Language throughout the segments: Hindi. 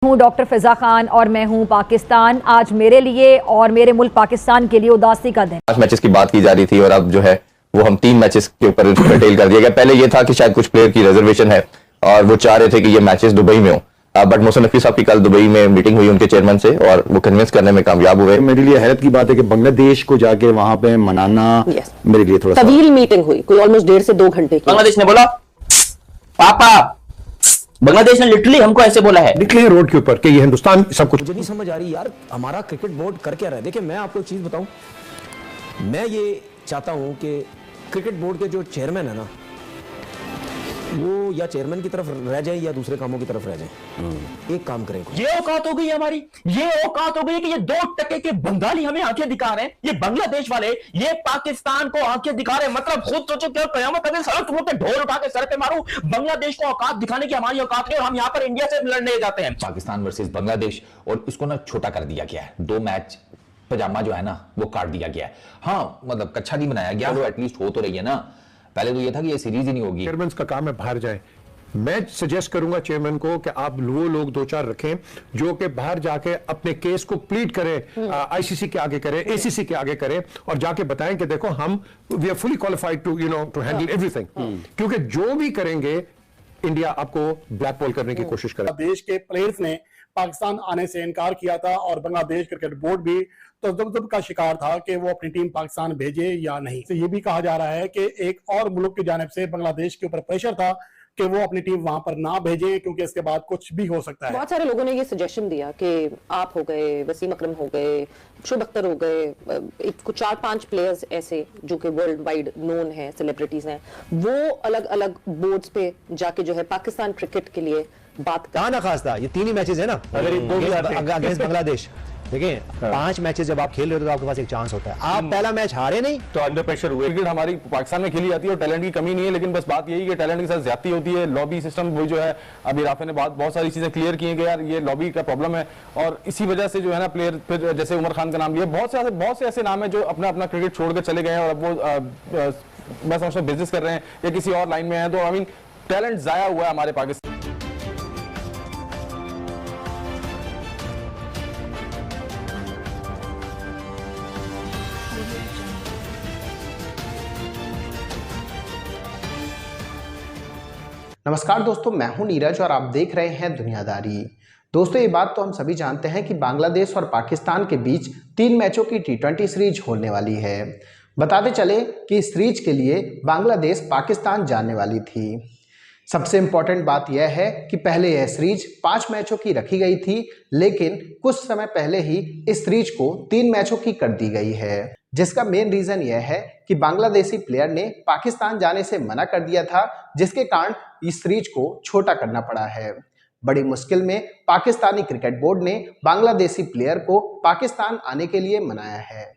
हूँ डॉक्टर फिजा खान और मैं हूँ पाकिस्तान। आज मेरे लिए और मेरे मुल्क पाकिस्तान के लिए उदासी का दिन। 5 मैचेस की बात की जा रही थी और अब जो है वो हम 3 मैचेस के ऊपर डिटेल कर दिया गया। पहले ये था कि शायद कुछ प्लेयर की रिजर्वेशन है और वो चाह रहे थे कि ये मैचेस दुबई में हो, बट मोहसिन नकवी साहब की कल दुबई में मीटिंग हुई उनके चेयरमैन से और वो कन्विंस करने में कामयाब हुए। मेरे लिए हैरत की बात है कि बांग्लादेश को जाके वहां पे मनाना मेरे लिए थोड़ा तवील मीटिंग हुई, कोई ऑलमोस्ट 1.5 से 2 घंटे की। बांग्लादेश ने बोला पापा, बांग्लादेश ने लिटरली हमको ऐसे बोला है, निकले हैं रोड के ऊपर कि ये हिंदुस्तान सब कुछ। मुझे नहीं समझ आ रही यार, हमारा क्रिकेट बोर्ड कर क्या रहा है। देखिए मैं आपको एक चीज बताऊं, मैं ये चाहता हूं कि क्रिकेट बोर्ड के जो चेयरमैन है ना, वो या चेयरमैन की तरफ रह जाए या दूसरे कामों की तरफ रह जाए। एक काम करें। ये औकात हो गई हमारी, ये औकात हो गई कि ये 2% के बंगाली हमें आंखें दिखा रहे हैं, ये बांग्लादेश वाले ये पाकिस्तान को आंखें दिखा रहे हैं। मतलब खुद सोचो क्या कयामत अगर सड़क पे ढोल उठा के सर पे मारूं, बांग्लादेश को औकात दिखाने की हमारी औकात नहीं और हम यहां पर इंडिया से लड़ने जाते हैं। पाकिस्तान वर्सेस बांग्लादेश, और उसको ना छोटा कर दिया गया है। 2 मैच पजामा जो है ना वो काट दिया गया है। हाँ मतलब कच्चा नहीं बनाया गया, तो एटलीस्ट हो तो रही है ना। पहले तो ये था कि ये सीरीज ही नहीं होगी। चेयरमैन का काम है बाहर जाए। मैं सजेस्ट करूंगा चेयरमैन को कि आप वो लोग 2-4 रखें जो कि बाहर जाके अपने केस को प्लीड करें, आईसीसी के आगे करें, एसीसी के आगे करें और जाके बताएं कि देखो हम we are fully qualified to to handle everything. क्योंकि जो भी करेंगे इंडिया आपको ब्लैकबॉल करने की कोशिश करेगा। देश के प्लेयर्स ने पाकिस्तान आने से इनकार किया था और बांग्लादेश क्रिकेट बोर्ड भी तजब्जुब का शिकार था कि वो अपनी टीम पाकिस्तान भेजे या नहीं। तो ये भी कहा जा रहा है कि एक और मुल्क की जानिब से बांग्लादेश के ऊपर प्रेशर था कि वो अपनी टीम वहां पर ना भेजे, क्योंकि इसके बाद कुछ भी हो सकता है। बहुत सारे लोगों ने ये सजेशन दिया कि आप हो गए, वसीम अकरम हो गए, शुभ अख्तर हो गए, कुछ 4-5 प्लेयर्स ऐसे जो कि वर्ल्ड वाइड नोन है, सेलिब्रिटीज हैं, वो अलग अलग बोर्ड्स पे जाके जो है पाकिस्तान क्रिकेट के लिए बात कहा ना खास था। ये 3 ही मैचेस है ना अगेंस्ट बांग्लादेश। देखिए 5 मैचेस जब आप खेल रहे हो तो आपके पास एक चांस होता है। आप पहला मैच हारे नहीं तो अंडर प्रेशर हुए। क्रिकेट हमारी पाकिस्तान में खेली जाती है और टैलेंट की कमी नहीं है, लेकिन बस बात यही कि टैलेंट के साथ ज्यादती होती है। लॉबी सिस्टम वो जो है, अभी राफे ने बहुत सारी चीजें क्लियर की हैं कि यार ये लॉबी का प्रॉब्लम है और इसी वजह से जो है ना प्लेयर फिर जैसे उमर खान का नाम लिया, बहुत से ऐसे नाम है जो अपना क्रिकेट छोड़ कर चले गए हैं और अब वो मैं समझता हूँ बिजनेस कर रहे हैं या किसी और लाइन में है। तो आई मीन टैलेंट जाया हुआ है हमारे पाकिस्तान। नमस्कार दोस्तों, मैं हूं नीरज और आप देख रहे हैं दुनियादारी। दोस्तों ये बात तो हम सभी जानते हैं कि बांग्लादेश और पाकिस्तान के बीच 3 मैचों की T20 सीरीज होने वाली है। बताते चले कि इस सीरीज के लिए बांग्लादेश पाकिस्तान जाने वाली थी। सबसे इम्पॉर्टेंट बात यह है कि पहले यह सीरीज 5 मैचों की रखी गई थी, लेकिन कुछ समय पहले ही इस सीरीज को 3 मैचों की कर दी गई है, जिसका मेन रीजन यह है कि बांग्लादेशी प्लेयर ने पाकिस्तान जाने से मना कर दिया था, जिसके कारण इस सीरीज को छोटा करना पड़ा है। बड़ी मुश्किल में पाकिस्तानी क्रिकेट बोर्ड ने बांग्लादेशी प्लेयर को पाकिस्तान आने के लिए मनाया है।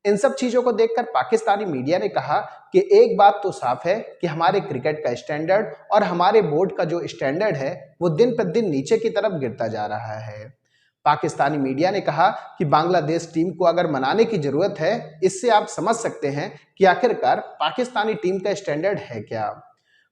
इन सब चीजों को देखकर पाकिस्तानी मीडिया ने कहा कि एक बात तो साफ है कि हमारे क्रिकेट का स्टैंडर्ड और हमारे बोर्ड का जो स्टैंडर्ड है वो दिन प्रतिदिन नीचे की तरफ गिरता जा रहा है। पाकिस्तानी मीडिया ने कहा कि बांग्लादेश टीम को अगर मनाने की जरूरत है, इससे आप समझ सकते हैं कि आखिरकार पाकिस्तानी टीम का स्टैंडर्ड है क्या।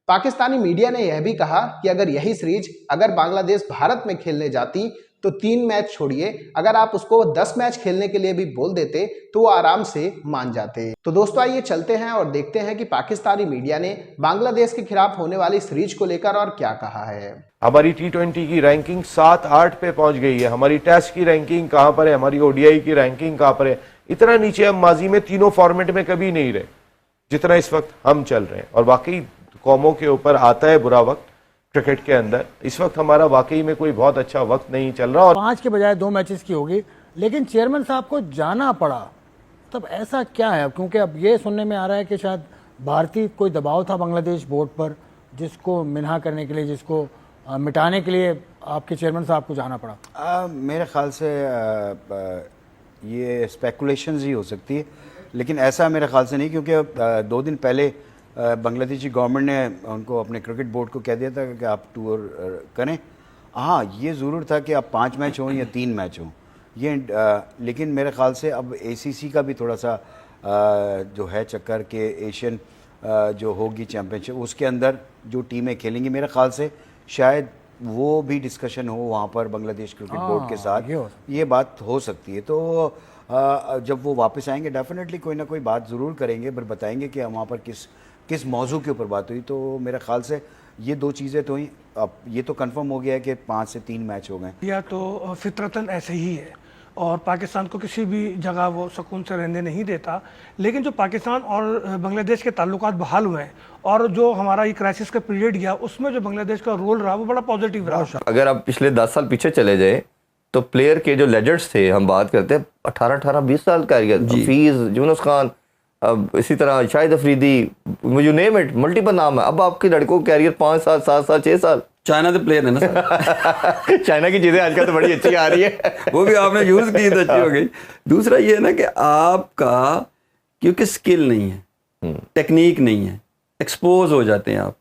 पाकिस्तानी मीडिया ने यह भी कहा कि अगर यही सीरीज अगर बांग्लादेश भारत में खेलने जाती तो 3 मैच छोड़िए, अगर आप उसको 10 मैच खेलने के लिए भी बोल देते तो वो आराम से मान जाते। तो दोस्तों आइए चलते हैं और देखते हैं कि पाकिस्तानी मीडिया ने बांग्लादेश के खिलाफ होने वाली सीरीज को लेकर और क्या कहा है। हमारी T20 की रैंकिंग 7-8 पे पहुंच गई है। हमारी टेस्ट की रैंकिंग कहां पर है, हमारी ODI की रैंकिंग कहां पर है। इतना नीचे हम माजी में तीनों फॉर्मेट में कभी नहीं रहे जितना इस वक्त हम चल रहे हैं। और वाकई कौमों के ऊपर आता है बुरा वक्त क्रिकेट के अंदर। इस वक्त हमारा वाकई में कोई बहुत अच्छा वक्त नहीं चल रहा। और 5 के बजाय 2 मैचेस की होगी, लेकिन चेयरमैन साहब को जाना पड़ा, तब ऐसा क्या है? क्योंकि अब ये सुनने में आ रहा है कि शायद भारतीय कोई दबाव था बांग्लादेश बोर्ड पर, जिसको मिन्हा करने के लिए, जिसको मिटाने के लिए आपके चेयरमैन साहब को जाना पड़ा। मेरे ख्याल से ये स्पेकुलेशंस ही हो सकती है, लेकिन ऐसा मेरे ख्याल से नहीं, क्योंकि 2 दिन पहले बांग्लादेशी गवर्नमेंट ने उनको अपने क्रिकेट बोर्ड को कह दिया था कि आप टूर करें। हाँ, ये ज़रूर था कि अब 5 मैच हों या 3 मैच हों ये, लेकिन मेरे ख्याल से अब ACC का भी थोड़ा सा जो है चक्कर के एशियन जो होगी चैम्पियनशिप, उसके अंदर जो टीमें खेलेंगी, मेरे ख्याल से शायद वो भी डिस्कशन हो वहाँ पर बांग्लादेश क्रिकेट बोर्ड के साथ, ये बात हो सकती है। तो जब वो वापस आएंगे डेफिनेटली कोई ना कोई बात ज़रूर करेंगे, पर बताएंगे कि वहाँ पर किस मौजू के ऊपर बात हुई। तो मेरे ख्याल से ये दो चीज़ें तो ही, अब ये तो कंफर्म हो गया है कि 5 से 3 मैच हो गए। या तो फितरतन ऐसे ही है और पाकिस्तान को किसी भी जगह वो सुकून से रहने नहीं देता, लेकिन जो पाकिस्तान और बांग्लादेश के ताल्लुकात बहाल हुए हैं और जो हमारा ये क्राइसिस का पीरियड गया उसमें जो बांग्लादेश का रोल रहा वो बड़ा पॉजिटिव रहा। अगर आप पिछले 10 साल पीछे चले जाए तो प्लेयर के जो लेजेंड्स थे, हम बात करते हैं 18-20 साल का, हफीज, यूनुस खान, अब इसी तरह Shahid Afridi, you name it, multiple नाम है। अब आपके लड़कों का कैरियर 5 साल, 7 साल, 6 साल। चाइना तो प्लेयर है ना सर। चाइना की चीजें आजकल तो बड़ी अच्छी आ रही है। वो भी आपने यूज की तो अच्छी हो गई। दूसरा ये है ना कि आपका क्योंकि स्किल नहीं है, टेक्निक नहीं है, एक्सपोज हो जाते हैं आप।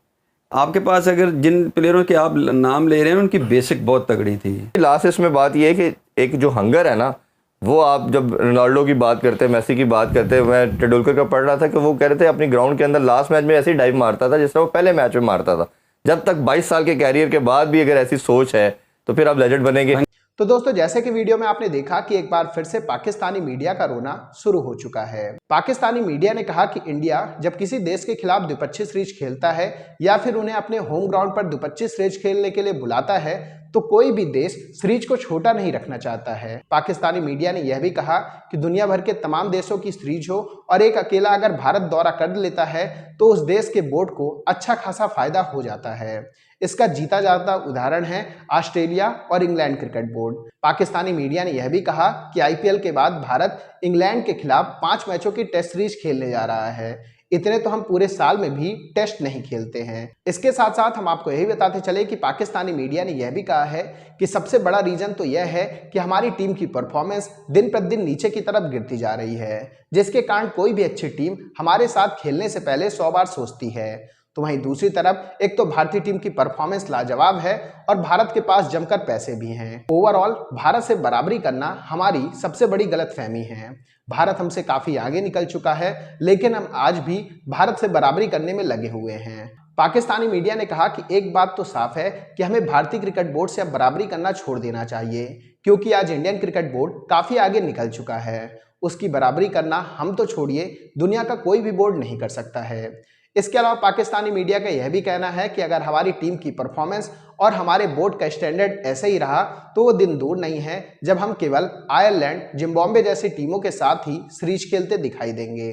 आपके पास अगर जिन प्लेयरों के आप नाम ले रहे हैं उनकी बेसिक बहुत तगड़ी थी। लास्ट इसमें बात ये है कि एक जो हंगर है ना, वो आप जब रोनाल्डो की बात करते हैं, मेसी की बात करते हैं, मैं टेंडुलकर का पढ़ रहा था कि वो कह रहे थे अपनी ग्राउंड के अंदर लास्ट मैच में ऐसे ही डाइव मारता था जिस तरह वो पहले मैच में मारता था। जब तक 22 साल के कैरियर के बाद भी अगर ऐसी सोच है तो फिर आप लेजेंड बनेंगे। तो दोस्तों, जैसे कि वीडियो में आपने देखा कि एक बार फिर से पाकिस्तानी मीडिया का रोना शुरू हो चुका है। पाकिस्तानी मीडिया ने कहा कि इंडिया जब किसी देश के खिलाफ द्विपक्षीय सीरीज खेलता है या फिर उन्हें अपने होम ग्राउंड पर द्विपक्षीय सीरीज खेलने के लिए बुलाता है तो कोई भी देश सीरीज को छोटा नहीं रखना चाहता है। पाकिस्तानी मीडिया ने यह भी कहा कि दुनिया भर के तमाम देशों की सीरीज हो और एक अकेला अगर भारत दौरा कर लेता है तो उस देश के बोर्ड को अच्छा खासा फायदा हो जाता है। इसका जीता जाता उदाहरण है ऑस्ट्रेलिया और England cricket board. Pakistani media ने यह भी कहा कि आईपीएल के बाद भारत इंग्लैंड के खिलाफ 5 मैचों की टेस्ट सीरीज खेलने जा रहा है। इतने तो हम पूरे साल में भी टेस्ट नहीं खेलते हैं। इसके साथ साथ हम आपको यही बताते चले कि पाकिस्तानी मीडिया ने यह भी कहा है कि सबसे बड़ा रीजन तो यह है कि हमारी टीम की परफॉर्मेंस दिन प्रतिदिन नीचे की तरफ गिरती जा रही है, जिसके कारण कोई भी अच्छी टीम हमारे साथ खेलने से पहले 100 बार सोचती है। तो वहीं दूसरी तरफ एक तो भारतीय टीम की परफॉर्मेंस लाजवाब है और भारत के पास जमकर पैसे भी हैं। ओवरऑल भारत से बराबरी करना हमारी सबसे बड़ी गलतफहमी है। भारत हमसे काफी आगे निकल चुका है, लेकिन हम आज भी भारत से बराबरी करने में लगे हुए हैं। पाकिस्तानी मीडिया ने कहा कि एक बात तो साफ है कि हमें भारतीय क्रिकेट बोर्ड से अब बराबरी करना छोड़ देना चाहिए, क्योंकि आज इंडियन क्रिकेट बोर्ड काफी आगे निकल चुका है। उसकी बराबरी करना हम तो छोड़िए, दुनिया का कोई भी बोर्ड नहीं कर सकता है। इसके अलावा पाकिस्तानी मीडिया का यह भी कहना है कि अगर हमारी टीम की परफॉर्मेंस और हमारे बोर्ड का स्टैंडर्ड ऐसे ही रहा तो वो दिन दूर नहीं है जब हम केवल आयरलैंड, जिम्बाब्वे जैसी टीमों के साथ ही सीरीज खेलते दिखाई देंगे।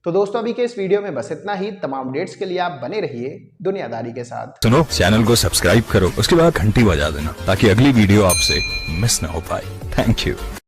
तो दोस्तों, अभी के इस वीडियो में बस इतना ही। तमाम अपडेट्स के लिए आप बने रहिए दुनियादारी के साथ। सुनो, चैनल को सब्सक्राइब करो, उसके बाद घंटी बजा देना ताकि अगली वीडियो आपसे मिस ना हो पाए। Thank you.